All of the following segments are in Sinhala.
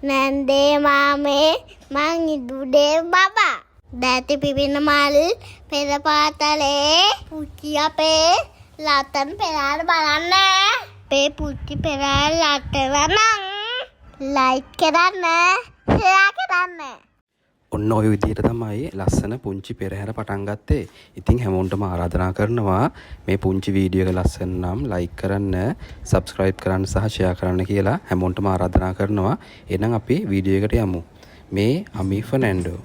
නැන්දේ මාමේ මං ඉදුඩේ බබා දැති පිපෙන මල් පෙර පාතලේ පුච්චි අපේ ලතන් පෙරාර බලන්න අපේ පුච්චි පෙරාර ලටවනම් ලයික් කරන්න ෂෙයා කරන්න. ඔන්න ඔය විදිහට තමයි ලස්සන පුංචි පෙරහැර පටන් ගත්තේ. ඉතින් හැමෝටම ආරාධනා කරනවා මේ පුංචි වීඩියෝ එක ලස්සන නම් ලයික් කරන්න, සබ්ස්ක්‍රයිබ් කරන්න සහ ෂෙයා කරන්න කියලා හැමෝටම ආරාධනා කරනවා. එහෙනම් අපි වීඩියෝ එකට යමු. මේ අමි ෆර්නැන්ඩෝ.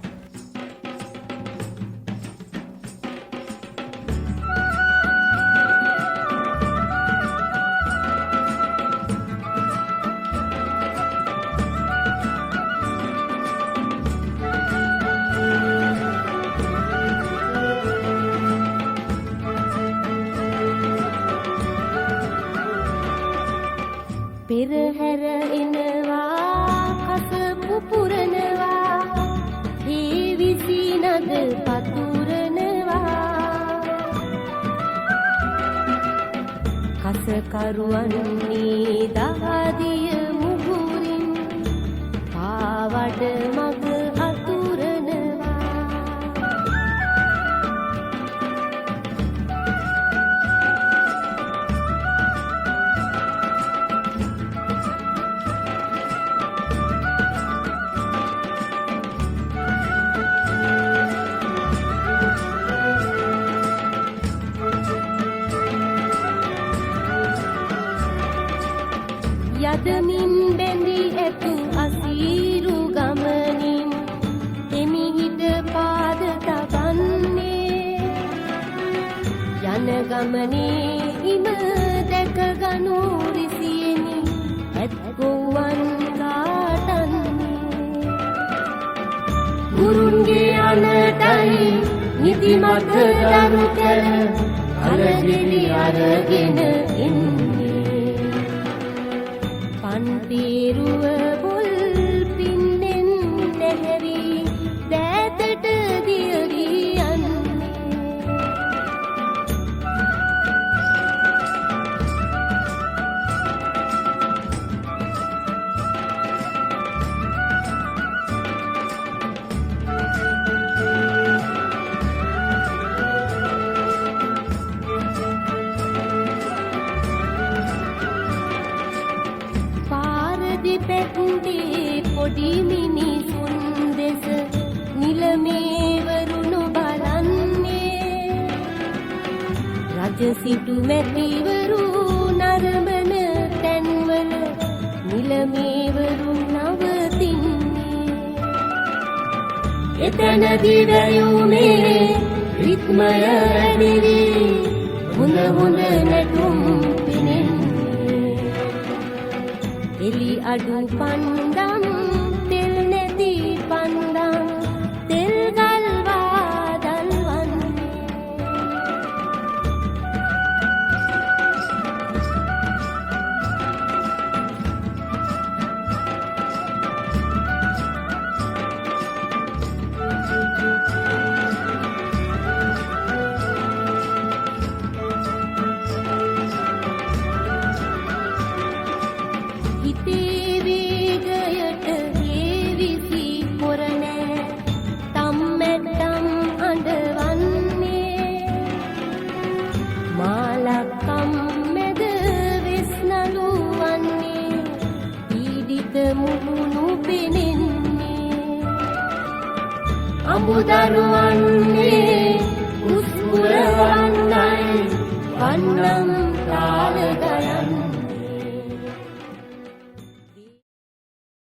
පෙරහැර එනවා කස පුපුරනවා හේ විසිනද පතුරනවා කස කරුවන්නේ දහදිය මුගුරින් පාවඩ මග අතුරනවා යදමින් බැඳී ඇතු අසීරු ගමනින් එමිහිට පාද තබන්නේ යන ගමනේ හිම දැකගනු රිසියෙනි ඇත් ගොවන් කාටන්නේ ගුරුන්ගේ අනටයි නිදිමත දරු කළ අරගෙලි අරගෙන එන්නේ පන්තිරුව බුල් පින්නෙන් නැහැරි දෑතට දියවී යන්නේ පැට්ටේ පොඩි මිනිසුන් දෙස නිලමේ වරුණු බලන්නේ රජ සිටු මැතිවරු නරඹන තැන්වල නිලමේ වරුන් නවතින්නේ එතනදී වැයුමේ රිත්මය ඇදිරි හොඳ හොඳ නැටුම් එලි අඩු පන්දම් තෙල් නැති පන්දම් තෙල් ගල්වා දල්වන්නේ හිතේ වේගයට හේවිසි පොරණෑ තම්මැට්ටම් අඬවන්නේ මාලක්කම් මැද වෙස්නලු වන්නේ පීඩිත මුහුණු පෙනෙන්නේ අඹුදරුවන්නේ උස්පුර වන්නයි වන්නම්